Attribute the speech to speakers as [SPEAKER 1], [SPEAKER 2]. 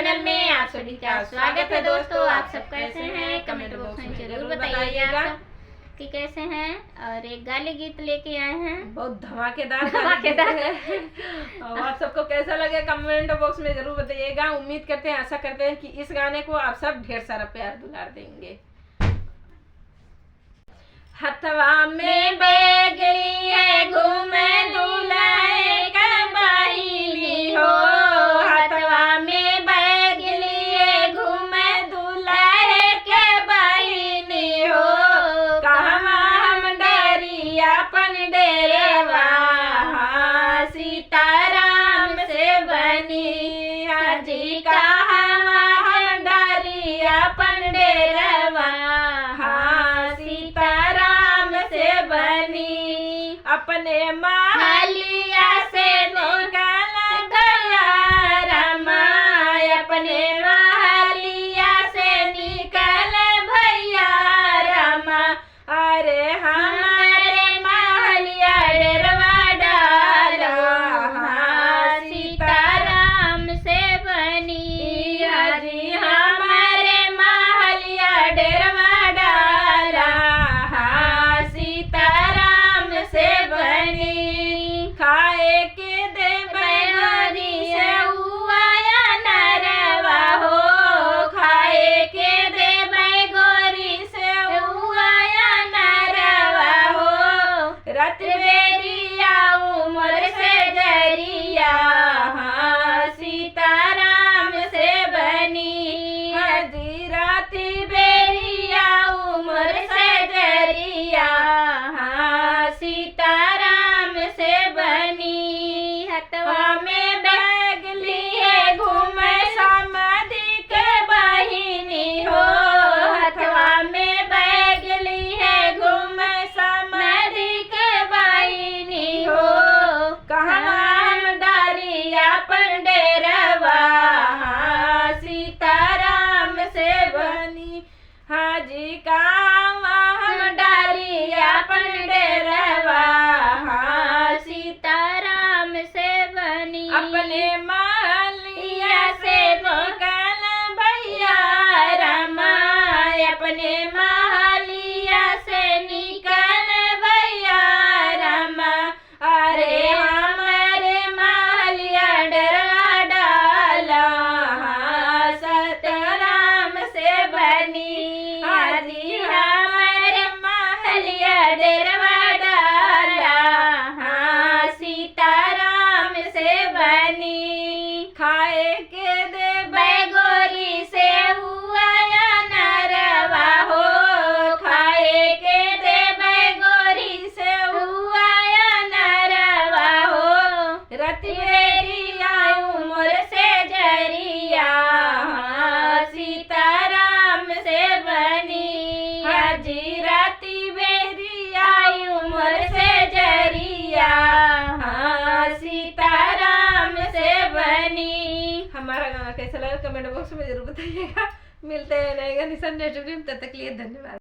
[SPEAKER 1] Channel में आप सभी का स्वागत है। दोस्तों, आप सब कैसे हैं? कमेंट बॉक्स में जरूर बताइएगा आप सब कि कैसे हैं। और एक गाली गीत लेके आए हैं,
[SPEAKER 2] बहुत धमाकेदार है। और आप सबको कैसा लगे कमेंट बॉक्स में जरूर बताइएगा। उम्मीद करते हैं, आशा करते हैं कि इस गाने को आप सब ढेर सारा प्यार दुलार देंगे। हथवा में बैग लिए घूमे दूल्हे के बहिनी हो, हथवा में बैग लिए घूमे दूल्हे के बहिनी हो। कहवा हम डरी अपन डेरवा, सीताराम से बनी हाजी। कहवा हम डरी अपन डेरवा, अपने महलिया से निकल गया रमा, अपने महलिया से निकल भैया रमा। अरे हमारे महलिया डेरवा डाला, सीताराम से बनी हाजी। हमारे महलिया डेरवा डाला, से बनी। खाए के दे बैगोरी से उआया नरवा हो, खाए के दे बैगोरी से उआया नरवा हो। रत बेरिया उमर से जरिया, सीताराम से बनी हाजी। राती बेरिया उमर से जरिया, सीताराम से बनी। हथवा में बैग लिए घूमे समाधि के बहिनी हो, हथवा में बैग लिए घूमे समाधि के बहिनी हो। कहवा हम डारी अपन डेरवा, सीताराम से बनी हाजी। कहवा हम डारी अपन डेरवा, सीताराम से बनी। अपने महलिया से निकल भैया रमा, अपने महलिया से निकल भैया रमा। अरे हमारे महलिया डेरवा डाला, सीताराम से बनी हाजी। हमारे महलिया डेरवा डाला, सीताराम से बनी। खाए के दे बैगोरी से उआया नरवा हो, खाए के दे बैगोरी से उआया नरवा हो। रतिया उमर से जरिया, सीताराम से बनी हाजी। राती बेरिया उमर से जरिया, सीताराम से बनी। हमारा गाना कैसा लगा कमेंट बॉक्स में जरूर बताइएगा। मिलते हैं नए गाने नेक्स्ट वीडियो में, तब तक के लिए धन्यवाद।